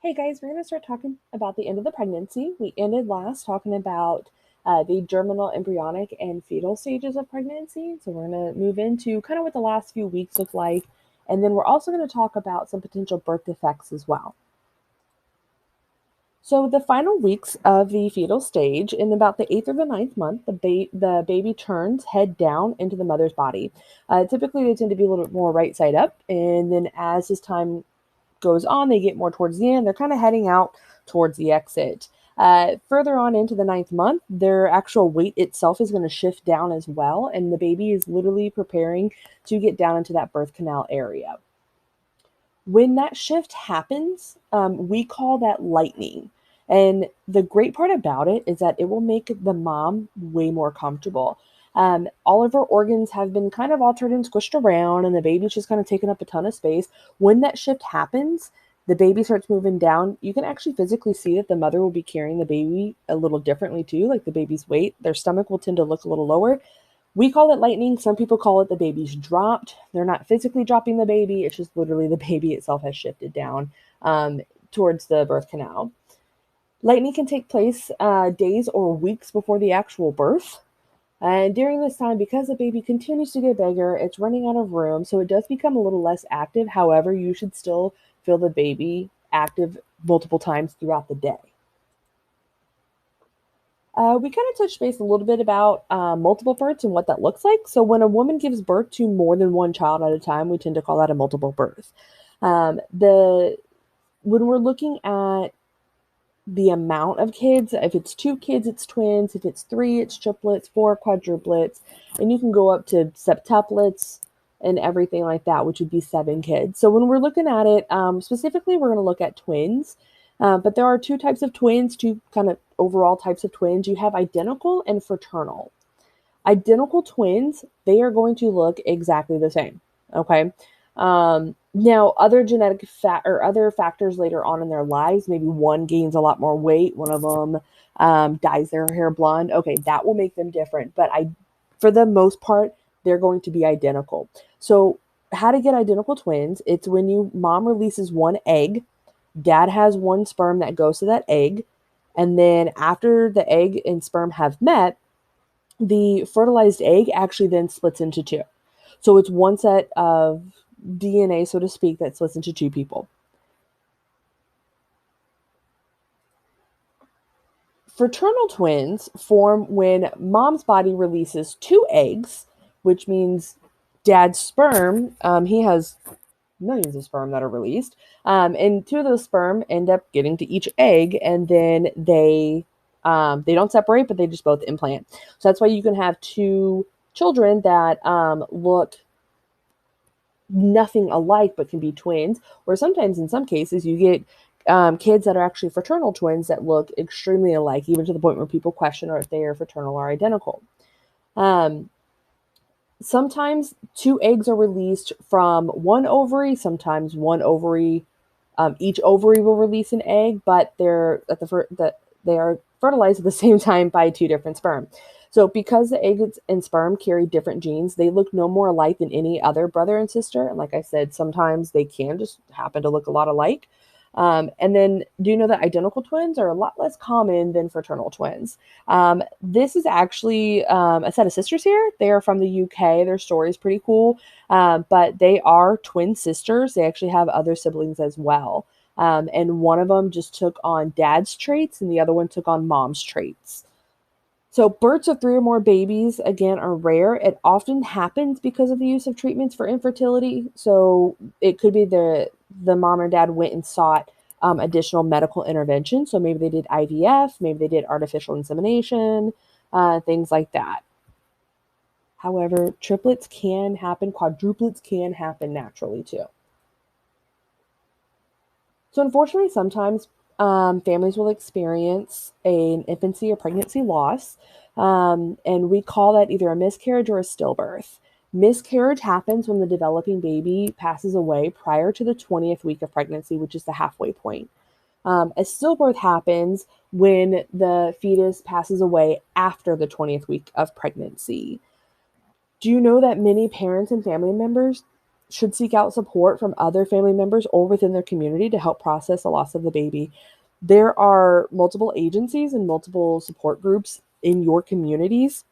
Hey guys, we're going to start talking about the end of the pregnancy. We ended last talking about the germinal, embryonic, and fetal stages of pregnancy. So we're going to move into kind of what the last few weeks look like. And then we're also going to talk about some potential birth defects as well. So the final weeks of the fetal stage, in about the eighth or the ninth month, the baby turns head down into the mother's body. Typically, they tend to be a little bit more right side up. And then as his time goes on, they get more towards the end. They're kind of heading out towards the exit. Further on into the ninth month, their actual weight itself is going to shift down as well, and the baby is literally preparing to get down into that birth canal area. When that shift happens, we call that lightning. And the great part about it is that it will make the mom way more comfortable. All of her organs have been kind of altered and squished around, and the baby's just kind of taking up a ton of space. When that shift happens, the baby starts moving down. You can actually physically see that the mother will be carrying the baby a little differently too, like the baby's weight. Their stomach will tend to look a little lower. We call it lightning. Some people call it the baby's dropped. They're not physically dropping the baby. It's just literally the baby itself has shifted down towards the birth canal. Lightning can take place days or weeks before the actual birth. And during this time, because the baby continues to get bigger, it's running out of room, so it does become a little less active. However, you should still feel the baby active multiple times throughout the day. We kind of touched base a little bit about multiple births and what that looks like. So, when a woman gives birth to more than one child at a time, we tend to call that a multiple birth. The When we're looking at the amount of kids, if it's two kids, it's twins. If it's three, it's triplets. Four, quadruplets, and you can go up to septuplets and everything like that, which would be seven kids. So, when we're looking at it, specifically, we're going to look at twins. But there are two types of twins, two kind of overall types of twins. You have identical and fraternal. Identical twins, they are going to look exactly the same. Okay. Now, other genetic or other factors later on in their lives, maybe one gains a lot more weight, one of them dyes their hair blonde. Okay, that will make them different. But for the most part, they're going to be identical. So, how to get identical twins? It's when mom releases one egg. Dad has one sperm that goes to that egg. And then after the egg and sperm have met, the fertilized egg actually then splits into two. So it's one set of DNA, so to speak, that splits into two people. Fraternal twins form when mom's body releases two eggs, which means dad's sperm, he has millions of sperm that are released. And two of those sperm end up getting to each egg, and then they don't separate, but they just both implant. So that's why you can have two children that look nothing alike, but can be twins. Or sometimes, in some cases, you get kids that are actually fraternal twins that look extremely alike, even to the point where people question if they are fraternal or identical. Um, Sometimes two eggs are released from one ovary, sometimes one ovary, each ovary will release an egg, but they are fertilized at the same time by two different sperm. So because the eggs and sperm carry different genes, they look no more alike than any other brother and sister. And like I said, sometimes they can just happen to look a lot alike. And then, do you know that identical twins are a lot less common than fraternal twins? This is actually a set of sisters here. They are from the UK. Their story is pretty cool, but they are twin sisters. They actually have other siblings as well. And one of them just took on dad's traits, and the other one took on mom's traits. So, births of three or more babies, again, are rare. It often happens because of the use of treatments for infertility. So, it could be the mom or dad went and sought additional medical intervention. So, maybe they did IVF, maybe they did artificial insemination, things like that. However, triplets can happen, quadruplets can happen naturally too. So, unfortunately, sometimes families will experience an infancy or pregnancy loss, and we call that either a miscarriage or a stillbirth. Miscarriage happens when the developing baby passes away prior to the 20th week of pregnancy, which is the halfway point. A stillbirth happens when the fetus passes away after the 20th week of pregnancy. Do you know that many parents and family members should seek out support from other family members or within their community to help process the loss of the baby. There are multiple agencies and multiple support groups in your communities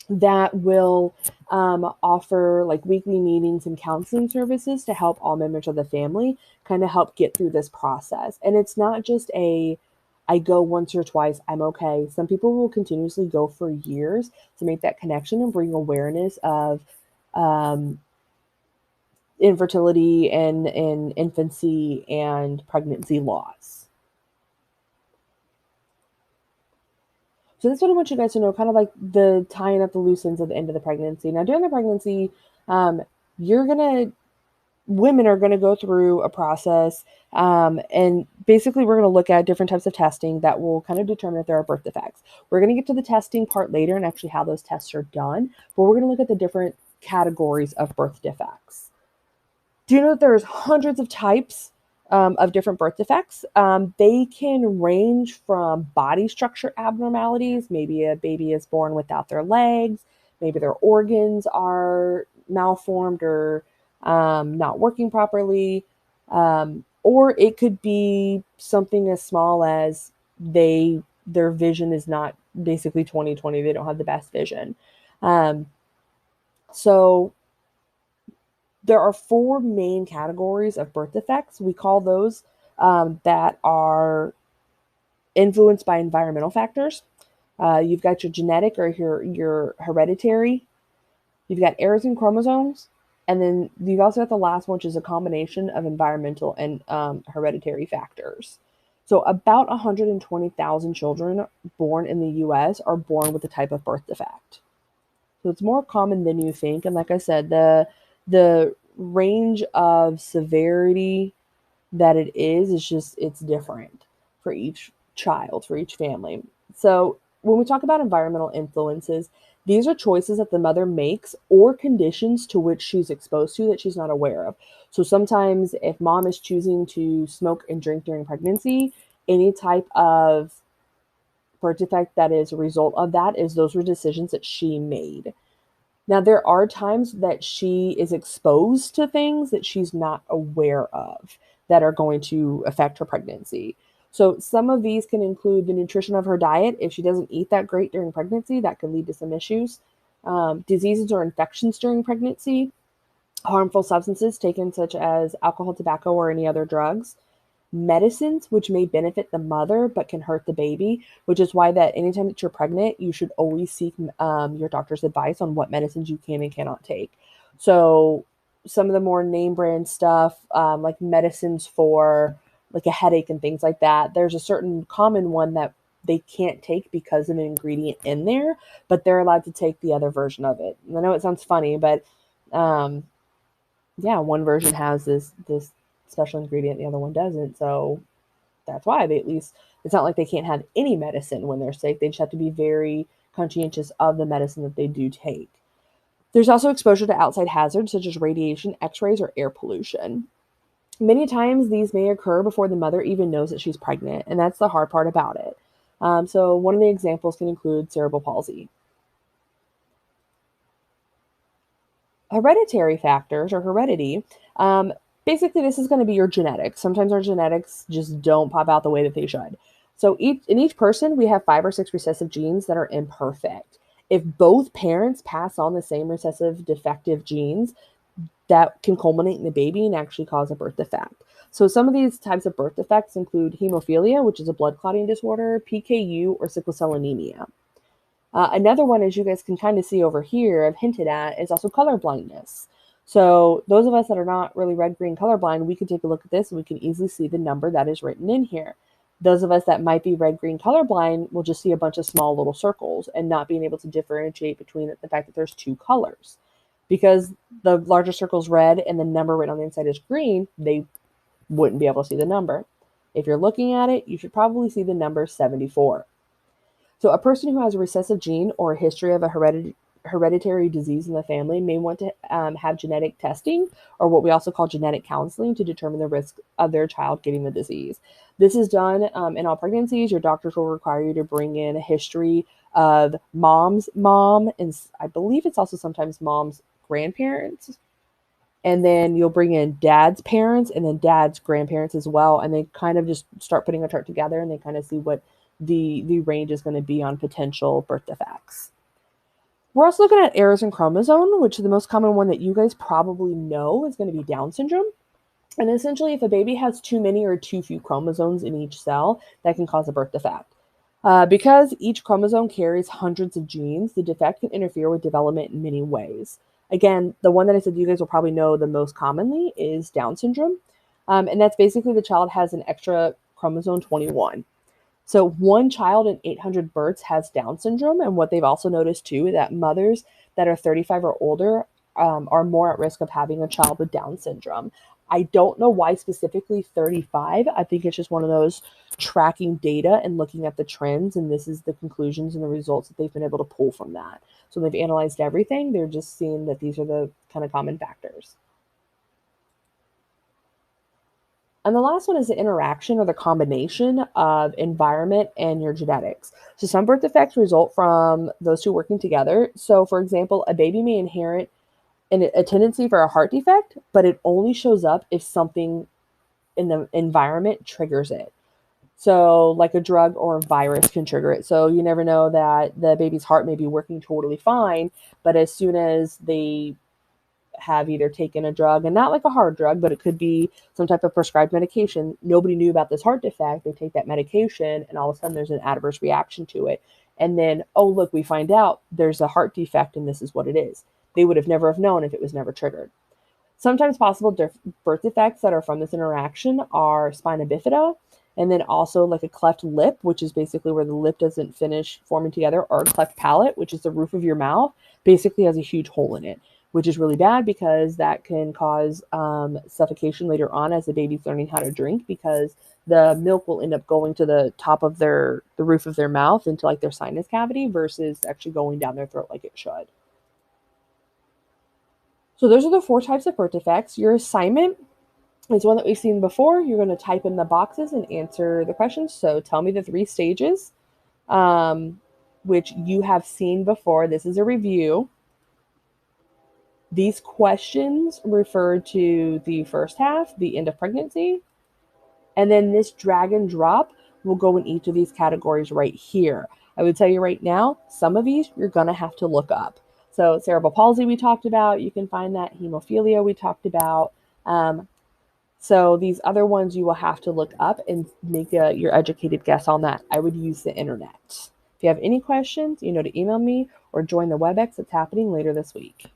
that will offer like weekly meetings and counseling services to help all members of the family kind of help get through this process. And it's not just a I go once or twice, I'm okay. Some people will continuously go for years to make that connection and bring awareness of um, infertility and infancy and pregnancy loss. So that's what I want you guys to know, kind of like the tying up the loose ends at the end of the pregnancy. Now, during the pregnancy, um, you're gonna women are gonna go through a process, and basically we're gonna look at different types of testing that will kind of determine if there are birth defects. We're gonna get to the testing part later and actually how those tests are done, but we're gonna look at the different categories of birth defects. Do you know that there's hundreds of types of different birth defects? They can range from body structure abnormalities. Maybe a baby is born without their legs. Maybe their organs are malformed or not working properly. Or it could be something as small as their vision is not basically 20/20. They don't have the best vision. Um, so there are four main categories of birth defects. We call those that are influenced by environmental factors. You've got your genetic or your hereditary. You've got errors in chromosomes, and then you've also got the last one, which is a combination of environmental and hereditary factors. So about 120,000 children born in the U.S. are born with a type of birth defect. So it's more common than you think. And like I said, the range of severity that it is just it's different for each child, for each family. So when we talk about environmental influences, these are choices that the mother makes or conditions to which she's exposed to that she's not aware of. So sometimes if mom is choosing to smoke and drink during pregnancy, any type of birth defect that is a result of that is those were decisions that she made. Now, there are times that she is exposed to things that she's not aware of that are going to affect her pregnancy. So, some of these can include the nutrition of her diet. If she doesn't eat that great during pregnancy, that could lead to some issues. Diseases or infections during pregnancy, harmful substances taken, such as alcohol, tobacco, or any other drugs, medicines which may benefit the mother but can hurt the baby, which is why that anytime that you're pregnant you should always seek your doctor's advice on what medicines you can and cannot take. So some of the more name brand stuff, like medicines for like a headache and things like that, there's a certain common one that they can't take because of an ingredient in there, but they're allowed to take the other version of it. And I know it sounds funny, but um, yeah, one version has this special ingredient, the other one doesn't. So that's why they at least it's not like they can't have any medicine when they're sick. They just have to be very conscientious of the medicine that they do take. There's also exposure to outside hazards such as radiation, x-rays, or air pollution. Many times these may occur before the mother even knows that she's pregnant, and that's the hard part about it. So one of the examples can include cerebral palsy. Hereditary factors or heredity, basically this is going to be your genetics. Sometimes our genetics just don't pop out the way that they should. So in each person, we have 5 or 6 recessive genes that are imperfect. If both parents pass on the same recessive defective genes, that can culminate in the baby and actually cause a birth defect. So some of these types of birth defects include hemophilia, which is a blood clotting disorder, PKU, or sickle cell anemia. Another one, as you guys can kind of see over here, I've hinted at, is also color blindness. So those of us that are not really red-green colorblind, we can take a look at this and we can easily see the number that is written in here. Those of us that might be red-green colorblind will just see a bunch of small little circles and not being able to differentiate between the fact that there's two colors. Because the larger circle is red and the number written on the inside is green, they wouldn't be able to see the number. If you're looking at it, you should probably see the number 74. So a person who has a recessive gene or a history of a hereditary disease in the family may want to have genetic testing, or what we also call genetic counseling, to determine the risk of their child getting the disease. This is done in all pregnancies. Your doctors will require you to bring in a history of mom's mom, and I believe it's also sometimes mom's grandparents. and then you'll bring in dad's parents and then dad's grandparents as well, and they kind of just start putting a chart together, and they kind of see what the range is going to be on potential birth defects. We're also looking at errors in chromosome, which is the most common one that you guys probably know is going to be Down syndrome. And essentially, if a baby has too many or too few chromosomes in each cell, that can cause a birth defect. Because each chromosome carries hundreds of genes, the defect can interfere with development in many ways. Again, the one that I said you guys will probably know the most commonly is Down syndrome. And that's basically the child has an extra chromosome 21. So one child in 800 births has Down syndrome. And what they've also noticed too is that mothers that are 35 or older are more at risk of having a child with Down syndrome. I don't know why specifically 35. I think it's just one of those tracking data and looking at the trends. And this is the conclusions and the results that they've been able to pull from that. So they've analyzed everything. They're just seeing that these are the kind of common factors. And the last one is the interaction or the combination of environment and your genetics. So some birth defects result from those two working together. So, for example, a baby may inherit a tendency for a heart defect, but it only shows up if something in the environment triggers it. So, like a drug or a virus can trigger it. So, you never know that the baby's heart may be working totally fine, but as soon as they have either taken a drug, and not like a hard drug, but it could be some type of prescribed medication. Nobody knew about this heart defect. They take that medication, and all of a sudden there's an adverse reaction to it. And then, oh, look, we find out there's a heart defect, and this is what it is. They would have never have known if it was never triggered. Sometimes possible birth defects that are from this interaction are spina bifida, and then also like a cleft lip, which is basically where the lip doesn't finish forming together, or a cleft palate, which is the roof of your mouth, basically has a huge hole in it, which is really bad because that can cause suffocation later on as the baby's learning how to drink, because the milk will end up going to the top of the roof of their mouth into like their sinus cavity versus actually going down their throat like it should. So those are the 4 types of birth defects. Your assignment is one that we've seen before. You're going to type in the boxes and answer the questions. So tell me the 3 stages, which you have seen before. This is a review. These questions refer to the first half, the end of pregnancy, and then this drag and drop will go in each of these categories right here. I would tell you right now, some of these you're going to have to look up. So cerebral palsy we talked about, you can find that. Hemophilia we talked about. So these other ones you will have to look up and make your educated guess on that. I would use the internet. If you have any questions, you know to email me or join the WebEx that's happening later this week.